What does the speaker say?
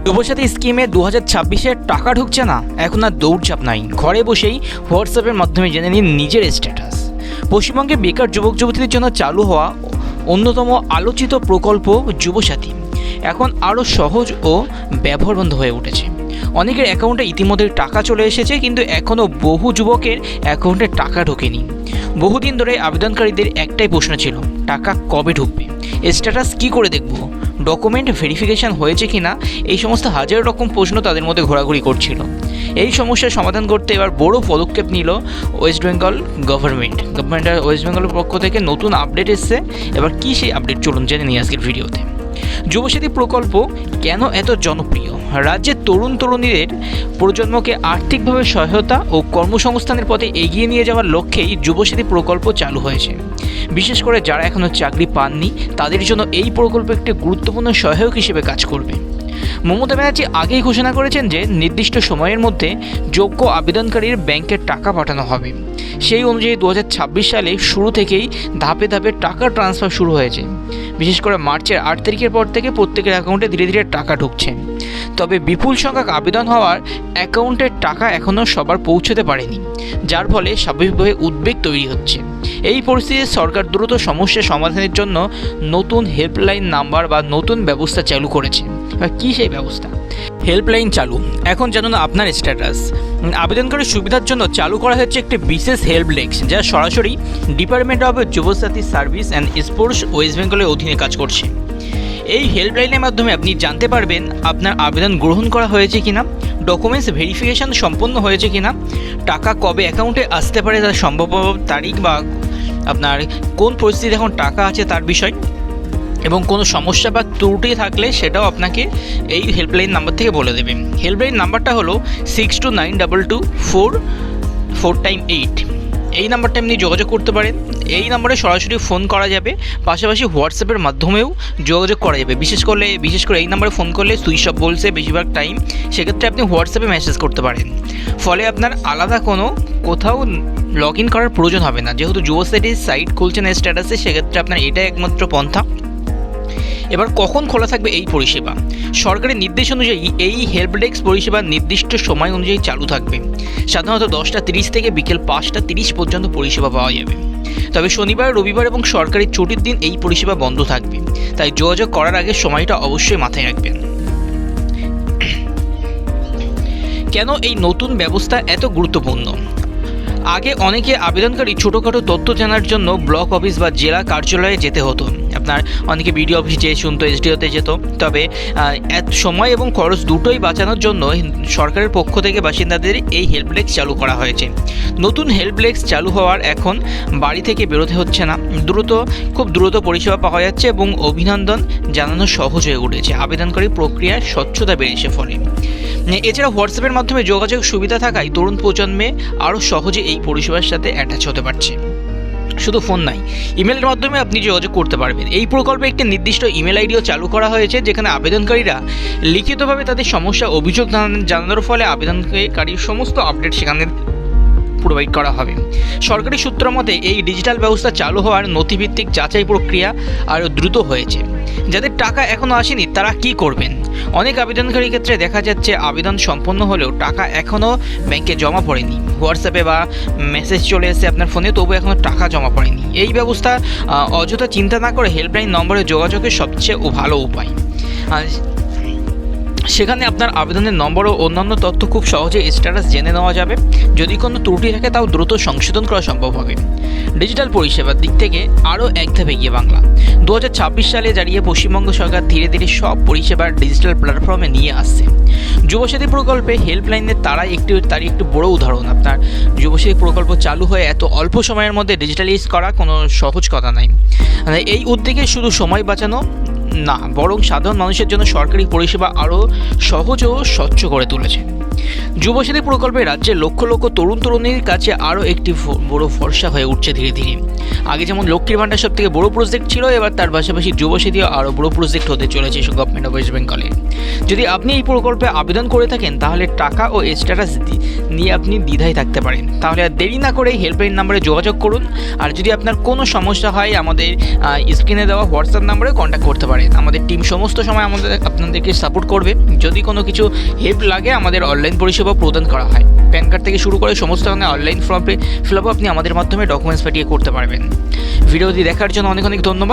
যুবসাথী স্কিমে 2026-এর টাকা ঢুকছে না, এখন আর দৌড়ঝাঁপ নাই, ঘরে বসেই হোয়াটসঅ্যাপের মাধ্যমে জেনে নিন নিজের স্ট্যাটাস। পশ্চিমবঙ্গে বেকার যুবক যুবতীদের জন্য চালু হওয়া অন্যতম আলোচিত প্রকল্প যুবসাথী এখন আরও সহজ ও ব্যবহারবন্ধ হয়ে উঠেছে। অনেকের অ্যাকাউন্টে ইতিমধ্যে টাকা চলে এসেছে, কিন্তু এখনও বহু যুবকের অ্যাকাউন্টে টাকা ঢোকেনি। বহুদিন ধরে আবেদনকারীদের একটাই প্রশ্ন ছিল, টাকা কবে ঢুকবে, স্ট্যাটাস কী করে দেখব, ডকুমেন্ট ভেরিফিকেশান হয়েছে কি না, এই সমস্ত হাজার রকম প্রশ্ন তাদের মধ্যে ঘোরাঘুরি করছিল। এই সমস্যার সমাধান করতে এবার বড় পদক্ষেপ নিল ওয়েস্ট বেঙ্গল গভর্নমেন্টের ওয়েস্ট বেঙ্গলের পক্ষ থেকে নতুন আপডেট এসছে। এবার কী সেই আপডেট চলুন জেনে নিই আজকের ভিডিওতে। যুবসাথী প্রকল্প কেন এত জনপ্রিয়? রাজ্যের তরুণ তরুণীদের প্রজন্মকে আর্থিকভাবে সহায়তা ও কর্মসংস্থানের পথে এগিয়ে নিয়ে যাওয়ার লক্ষ্যেই যুবসাথী প্রকল্প চালু হয়েছে। বিশেষ করে যারা এখনও চাকরি পাননি তাদের জন্য এই প্রকল্প একটি গুরুত্বপূর্ণ সহায়ক হিসেবে কাজ করবে। মমতা ব্যানার্জি আগেই ঘোষণা করেছেন যে নির্দিষ্ট সময়ের মধ্যে যোগ্য আবেদনকারীর ব্যাংকে টাকা পাঠানো হবে। সেই অনুযায়ী 2026 সালে শুরু থেকেই ধাপে ধাপে টাকা ট্রান্সফার শুরু হয়েছে। বিশেষ করে মার্চের 8 তারিখের পর থেকে প্রত্যেকের অ্যাকাউন্টে ধীরে ধীরে টাকা ঢুকছে। তবে বিপুল সংখ্যক আবেদন হওয়ার অ্যাকাউন্টের টাকা এখনও সবার পৌঁছতে পারেনি, যার ফলে স্বাভাবিকভাবে উদ্বেগ তৈরি হচ্ছে। এই পরিস্থিতিতে সরকার দ্রুত সমস্যা সমাধানের জন্য নতুন হেল্পলাইন নাম্বার বা নতুন ব্যবস্থা চালু করেছে। কী সেই ব্যবস্থা? হেল্পলাইন চালু। এখন জানুন আপনার স্ট্যাটাস। আবেদনকারীর সুবিধার জন্য চালু করা হচ্ছে একটি বিশেষ হেল্প ডেস্ক, যা সরাসরি department of Yuvasathi service and sports West বেঙ্গলের অধীনে কাজ করছে। এই হেল্পলাইনের মাধ্যমে আপনি জানতে পারবেন আপনার আবেদন গ্রহণ করা হয়েছে কিনা, ডকুমেন্টস ভেরিফিকেশান সম্পন্ন হয়েছে কিনা, টাকা কবে অ্যাকাউন্টে আসতে পারে তার সম্ভাব্য তারিখ, বা আপনার কোন পরিস্থিতিতে এখন টাকা আছে তার বিষয়, এবং কোনো সমস্যা বা ত্রুটি থাকলে সেটাও আপনাকে এই হেল্পলাইন নাম্বার থেকে বলে দেবে। হেল্পলাইন নাম্বারটা হলো 62922448। এই নাম্বারটা আপনি যোগাযোগ করতে পারেন। এই নাম্বারে সরাসরি ফোন করা যাবে, পাশাপাশি হোয়াটসঅ্যাপের মাধ্যমেও যোগাযোগ করা যাবে। বিশেষ করে এই নাম্বারে ফোন করলে সুইচ অফ বলছে বেশিরভাগ টাইম, সেক্ষেত্রে আপনি হোয়াটসঅ্যাপে মেসেজ করতে পারেন। ফলে আপনার আলাদা কোথাও লগ ইন করার প্রয়োজন হবে না। যেহেতু যুবসাথীর সাইট খুলছেন স্ট্যাটাসে, সেক্ষেত্রে আপনার এটাই একমাত্র পন্থা। এবার কখন খোলা থাকবে এই পরিষেবা? সরকারের নির্দেশ অনুযায়ী এই হেল্প ডেস্ক পরিষেবা নির্দিষ্ট সময় অনুযায়ী চালু থাকবে। সাধারণত 10টা 30 থেকে বিকেল 5টা 30 পর্যন্ত পরিষেবা পাওয়া যাবে। তবে শনিবার, রবিবার এবং সরকারি ছুটির দিন এই পরিষেবা বন্ধ থাকবে, তাই যোগাযোগ করার আগে সময়টা অবশ্যই মাথায় রাখবেন। কেন এই নতুন ব্যবস্থা এত গুরুত্বপূর্ণ? আগে অনেকে আবেদনকারী ছোটোখাটো তথ্য জানার জন্য ব্লক অফিস বা জেলা কার্যালয়ে যেতে হতো। আপনার অনেকে বিডিও অফিস যেয়ে শুনতো, এসডিওতে যেত। তবে সময় এবং খরচ দুটোই বাঁচানোর জন্য সরকারের পক্ষ থেকে বাসিন্দাদের এই হেল্প ডেস্ক চালু করা হয়েছে। নতুন হেল্প ডেস্ক চালু হওয়ার এখন বাড়ি থেকে বেরোতে হচ্ছে না, খুব দ্রুত পরিষেবা পাওয়া যাচ্ছে এবং অভিনন্দন জানানো সহজ হয়ে উঠেছে। আবেদনকারী প্রক্রিয়ার স্বচ্ছতা বেড়েছে ফলে। এছাড়া হোয়াটসঅ্যাপের মাধ্যমে যোগাযোগ সুবিধা থাকায় তরুণ প্রজন্মে আরও সহজে এই পরিষেবার সাথে অ্যাটাচ হতে পারছে। শুধু ফোন নাই, ইমেলের মাধ্যমে আপনি যোগাযোগ করতে পারবেন। এই প্রকল্পে একটি নির্দিষ্ট ইমেল আইডিও চালু করা হয়েছে, যেখানে আবেদনকারীরা লিখিতভাবে তাদের সমস্যা অভিযোগ জানানোর ফলে আবেদনকারীর সমস্ত আপডেট সেখানে প্রোভাইড করা হবে। সরকারি সূত্র মতে এই ডিজিটাল ব্যবস্থা চালু হওয়ার নথিভিত্তিক যাচাই প্রক্রিয়া আরও দ্রুত হয়েছে। যাদের টাকা এখনও আসেনি তারা কি করবেন? অনেক আবেদনকারীর ক্ষেত্রে দেখা যাচ্ছে আবেদন সম্পন্ন হলেও টাকা এখনও ব্যাংকে জমা পড়েনি। হোয়াটসঅ্যাপে বা মেসেজ চলে এসেছে আপনার ফোনে, তবু এখনও টাকা জমা পড়েনি। এই ব্যবস্থা অযথা চিন্তা না করে হেল্পলাইন নম্বরে যোগাযোগের সবচেয়ে ভালো উপায়। সেখানে আপনার আবেদনের নম্বর ও অন্যান্য তথ্য খুব সহজে স্ট্যাটাস জেনে নেওয়া যাবে। যদি কোনো ত্রুটি থাকে তাও দ্রুত সংশোধন করা সম্ভব হবে। ডিজিটাল পরিষেবার দিক থেকে আরও এক ধাপ এগিয়ে বাংলা। 2026 সালে দাঁড়িয়ে পশ্চিমবঙ্গ সরকার ধীরে ধীরে সব পরিষেবার ডিজিটাল প্ল্যাটফর্মে নিয়ে আসছে। যুবসাথী প্রকল্পে হেল্পলাইনের তারই একটু বড় উদাহরণ। আপনার যুবসাথী প্রকল্প চালু হয়ে এত অল্প সময়ের মধ্যে ডিজিটালাইজ করা কোনো সহজ কথা নয়। এই উদ্যোগে শুধু সময় বাঁচানো না, বরং সাধারণ মানুষের জন্য সরকারি পরিষেবা আরও সহজ ও স্বচ্ছ করে তুলেছে। যুবসাথী প্রকল্পে রাজ্যের লক্ষ লক্ষ তরুণ তরুণীর কাছে আরও একটি বড় ভরসা হয়ে উঠছে ধীরে ধীরে। আগে যেমন লক্ষ্মীর ভাণ্ডার সব থেকে বড় প্রজেক্ট ছিল, এবার তার পাশাপাশি যুবসাথীও আরও বড় প্রজেক্ট হতে চলেছে গভর্নমেন্ট অফ ওয়েস্ট বেঙ্গলে। যদি আপনি এই প্রকল্পে আবেদন করে থাকেন তাহলে টাকা ও স্ট্যাটাস নিয়ে আপনি দ্বিধায় থাকতে পারেন, তাহলে আর দেরি না করে হেল্পলাইন নাম্বারে যোগাযোগ করুন। আর যদি আপনার কোনো সমস্যা হয় আমাদের স্ক্রিনে দেওয়া হোয়াটসঅ্যাপ নাম্বারে কন্ট্যাক্ট করতে পারেন। আমাদের টিম সমস্ত সময় আপনাদেরকে সাপোর্ট করবে। যদি কোনো কিছু হেল্প লাগে আমাদের অনলাইন পরিষেবা প্রদান করা হয়। প্যান কার্ড থেকে শুরু করে সমস্ত ধরনের অনলাইন ফর্ম ফিল আপও আপনি আমাদের মাধ্যমে ডকুমেন্টস পাঠিয়ে করতে পারবেন। ভিডিওটি দেখার জন্য অনেক অনেক ধন্যবাদ।